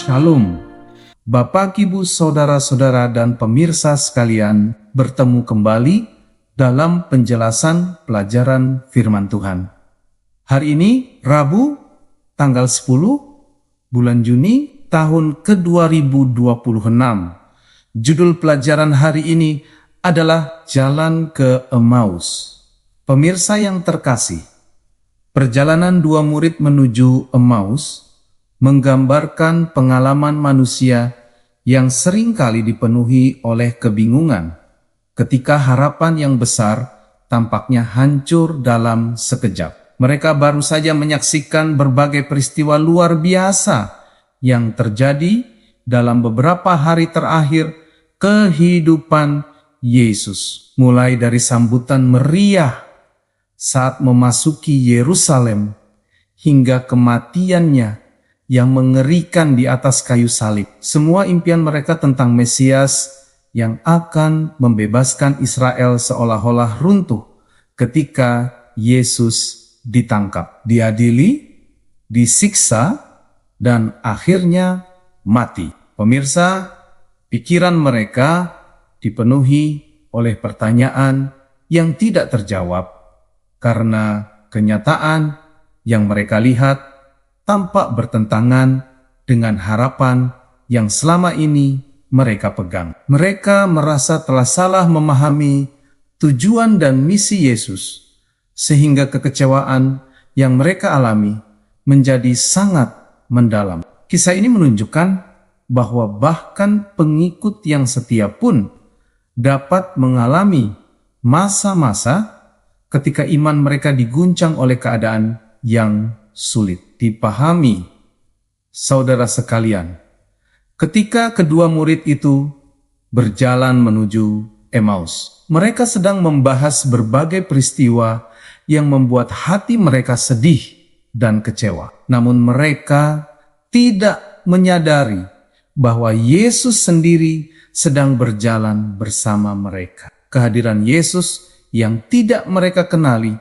Shalom, Bapak, Ibu, Saudara-saudara, dan pemirsa sekalian, bertemu kembali dalam penjelasan pelajaran firman Tuhan. Hari ini, Rabu, tanggal 10 bulan Juni tahun ke-2026. Judul pelajaran hari ini adalah Jalan ke Emmaus. Pemirsa yang terkasih, perjalanan dua murid menuju Emmaus menggambarkan pengalaman manusia yang seringkali dipenuhi oleh kebingungan ketika harapan yang besar tampaknya hancur dalam sekejap. Mereka baru saja menyaksikan berbagai peristiwa luar biasa yang terjadi dalam beberapa hari terakhir kehidupan Yesus, mulai dari sambutan meriah saat memasuki Yerusalem hingga kematiannya yang mengerikan di atas kayu salib. Semua impian mereka tentang Mesias yang akan membebaskan Israel seolah-olah runtuh ketika Yesus ditangkap, diadili, disiksa, dan akhirnya mati. Pemirsa, pikiran mereka dipenuhi oleh pertanyaan yang tidak terjawab karena kenyataan yang mereka lihat tampak bertentangan dengan harapan yang selama ini mereka pegang. Mereka merasa telah salah memahami tujuan dan misi Yesus, sehingga kekecewaan yang mereka alami menjadi sangat mendalam. Kisah ini menunjukkan bahwa bahkan pengikut yang setia pun dapat mengalami masa-masa ketika iman mereka diguncang oleh keadaan yang sulit dipahami. Saudara sekalian, ketika kedua murid itu berjalan menuju Emmaus, mereka sedang membahas berbagai peristiwa yang membuat hati mereka sedih dan kecewa. Namun mereka tidak menyadari bahwa Yesus sendiri sedang berjalan bersama mereka. Kehadiran Yesus yang tidak mereka kenali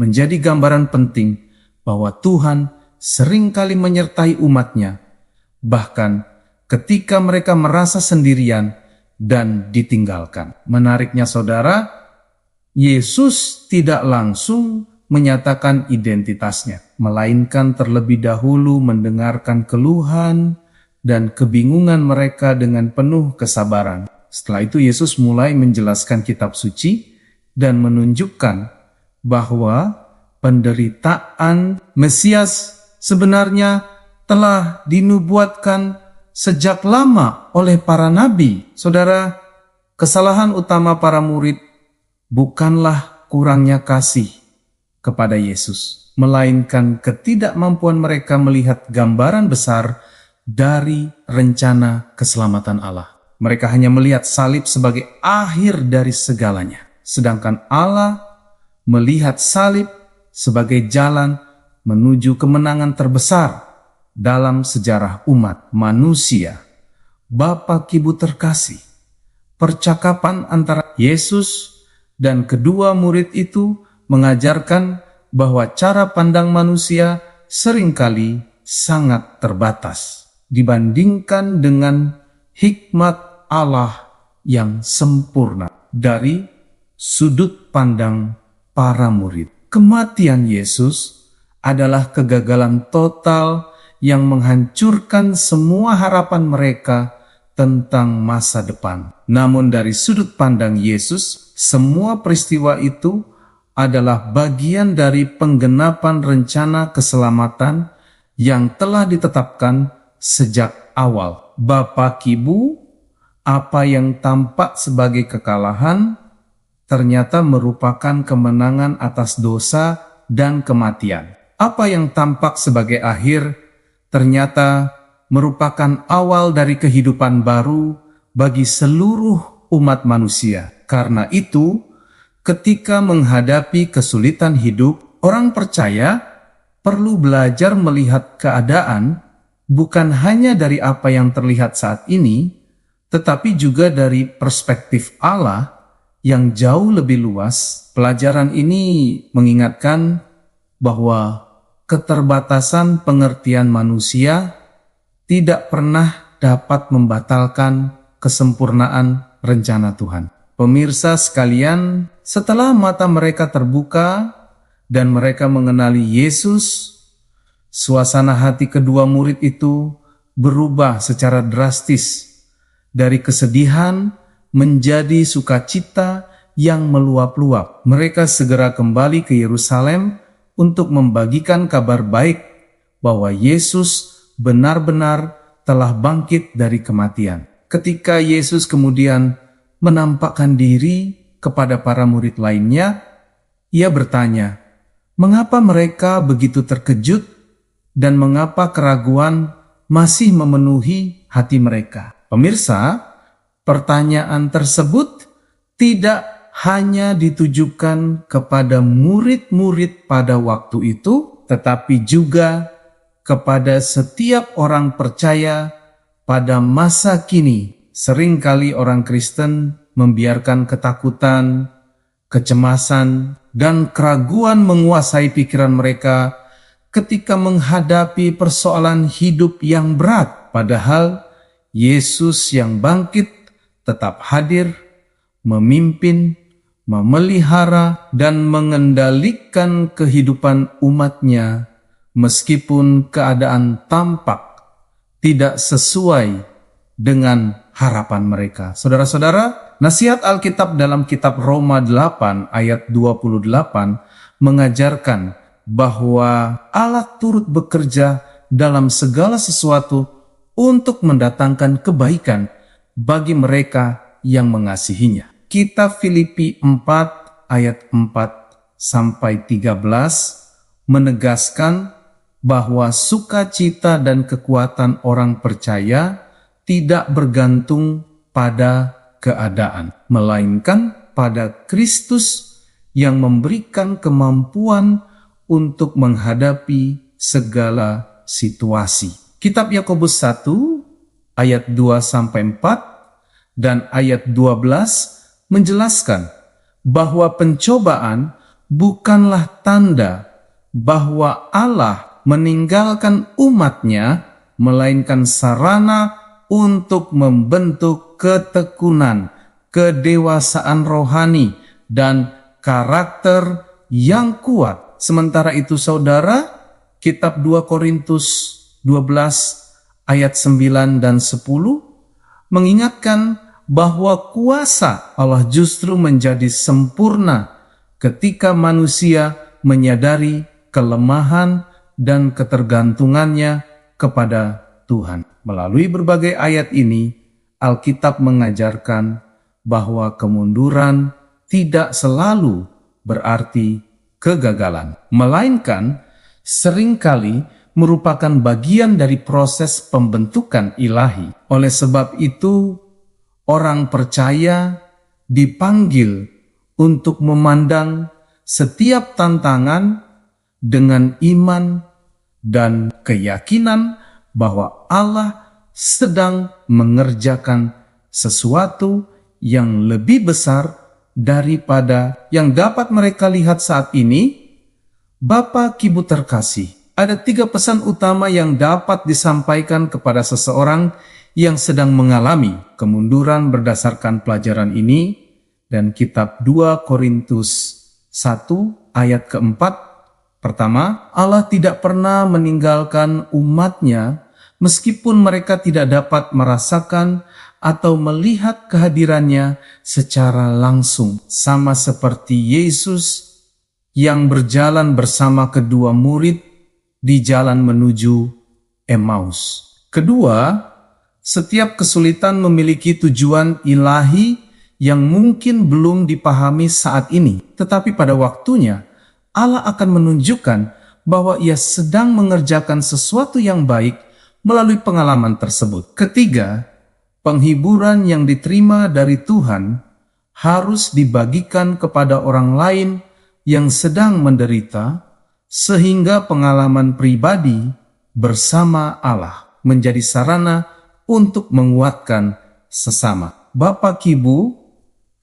menjadi gambaran penting bahwa Tuhan seringkali menyertai umatnya, bahkan ketika mereka merasa sendirian dan ditinggalkan. Menariknya saudara, Yesus tidak langsung menyatakan identitasnya, melainkan terlebih dahulu mendengarkan keluhan dan kebingungan mereka dengan penuh kesabaran. Setelah itu Yesus mulai menjelaskan kitab suci dan menunjukkan bahwa penderitaan Mesias sebenarnya telah dinubuatkan sejak lama oleh para nabi. Saudara, kesalahan utama para murid bukanlah kurangnya kasih kepada Yesus, melainkan ketidakmampuan mereka melihat gambaran besar dari rencana keselamatan Allah. Mereka hanya melihat salib sebagai akhir dari segalanya, sedangkan Allah melihat salib sebagai jalan menuju kemenangan terbesar dalam sejarah umat manusia. Bapak, Ibu terkasih, percakapan antara Yesus dan kedua murid itu mengajarkan bahwa cara pandang manusia seringkali sangat terbatas dibandingkan dengan hikmat Allah yang sempurna. Dari sudut pandang para murid, kematian Yesus adalah kegagalan total yang menghancurkan semua harapan mereka tentang masa depan. Namun dari sudut pandang Yesus, semua peristiwa itu adalah bagian dari penggenapan rencana keselamatan yang telah ditetapkan sejak awal. Bapak, Ibu, apa yang tampak sebagai kekalahan ternyata merupakan kemenangan atas dosa dan kematian. Apa yang tampak sebagai akhir ternyata merupakan awal dari kehidupan baru bagi seluruh umat manusia. Karena itu, ketika menghadapi kesulitan hidup, orang percaya perlu belajar melihat keadaan bukan hanya dari apa yang terlihat saat ini, tetapi juga dari perspektif Allah yang jauh lebih luas. Pelajaran ini mengingatkan bahwa keterbatasan pengertian manusia tidak pernah dapat membatalkan kesempurnaan rencana Tuhan. Pemirsa sekalian, setelah mata mereka terbuka dan mereka mengenali Yesus, suasana hati kedua murid itu berubah secara drastis dari kesedihan menjadi sukacita yang meluap-luap. Mereka segera kembali ke Yerusalem untuk membagikan kabar baik bahwa Yesus benar-benar telah bangkit dari kematian. Ketika Yesus kemudian menampakkan diri kepada para murid lainnya, ia bertanya, mengapa mereka begitu terkejut dan mengapa keraguan masih memenuhi hati mereka? Pemirsa, pertanyaan tersebut tidak hanya ditujukan kepada murid-murid pada waktu itu, tetapi juga kepada setiap orang percaya pada masa kini. Seringkali orang Kristen membiarkan ketakutan, kecemasan, dan keraguan menguasai pikiran mereka ketika menghadapi persoalan hidup yang berat. Padahal Yesus yang bangkit tetap hadir, memimpin, memelihara, dan mengendalikan kehidupan umatnya meskipun keadaan tampak tidak sesuai dengan harapan mereka. Saudara-saudara, nasihat Alkitab dalam kitab Roma 8 ayat 28 mengajarkan bahwa Allah turut bekerja dalam segala sesuatu untuk mendatangkan kebaikan bagi mereka yang mengasihinya. Kitab Filipi 4 ayat 4 sampai 13 menegaskan bahwa sukacita dan kekuatan orang percaya tidak bergantung pada keadaan, melainkan pada Kristus yang memberikan kemampuan untuk menghadapi segala situasi. Kitab Yakobus 1 ayat 2 sampai 4 dan ayat 12 menjelaskan bahwa pencobaan bukanlah tanda bahwa Allah meninggalkan umatnya, melainkan sarana untuk membentuk ketekunan, kedewasaan rohani, dan karakter yang kuat. Sementara itu saudara, kitab 2 Korintus 12 ayat 9 dan 10 mengingatkan bahwa kuasa Allah justru menjadi sempurna ketika manusia menyadari kelemahan dan ketergantungannya kepada Tuhan. Melalui berbagai ayat ini, Alkitab mengajarkan bahwa kemunduran tidak selalu berarti kegagalan, melainkan seringkali merupakan bagian dari proses pembentukan ilahi. Oleh sebab itu, orang percaya dipanggil untuk memandang setiap tantangan dengan iman dan keyakinan bahwa Allah sedang mengerjakan sesuatu yang lebih besar daripada yang dapat mereka lihat saat ini. Bapak Ibu terkasih, ada 3 pesan utama yang dapat disampaikan kepada seseorang yang sedang mengalami kemunduran berdasarkan pelajaran ini dan kitab 2 Korintus 1 ayat keempat. Pertama, Allah tidak pernah meninggalkan umatnya meskipun mereka tidak dapat merasakan atau melihat kehadirannya secara langsung, sama seperti Yesus yang berjalan bersama kedua murid di jalan menuju Emmaus. Kedua, setiap kesulitan memiliki tujuan ilahi yang mungkin belum dipahami saat ini, tetapi pada waktunya Allah akan menunjukkan bahwa Ia sedang mengerjakan sesuatu yang baik melalui pengalaman tersebut. Ketiga, penghiburan yang diterima dari Tuhan harus dibagikan kepada orang lain yang sedang menderita, sehingga pengalaman pribadi bersama Allah menjadi sarana untuk menguatkan sesama. Bapak Ibu,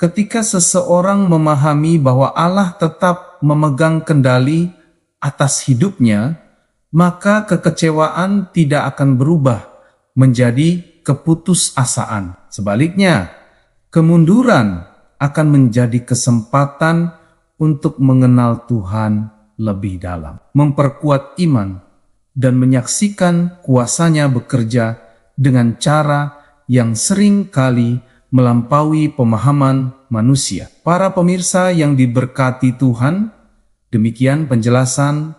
ketika seseorang memahami bahwa Allah tetap memegang kendali atas hidupnya, maka kekecewaan tidak akan berubah menjadi keputusasaan. Sebaliknya, kemunduran akan menjadi kesempatan untuk mengenal Tuhan lebih dalam, memperkuat iman, dan menyaksikan kuasa-Nya bekerja dengan cara yang sering kali melampaui pemahaman manusia. Para pemirsa yang diberkati Tuhan, demikian penjelasan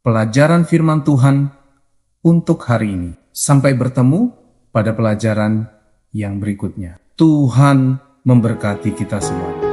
pelajaran firman Tuhan untuk hari ini. Sampai bertemu pada pelajaran yang berikutnya. Tuhan memberkati kita semua.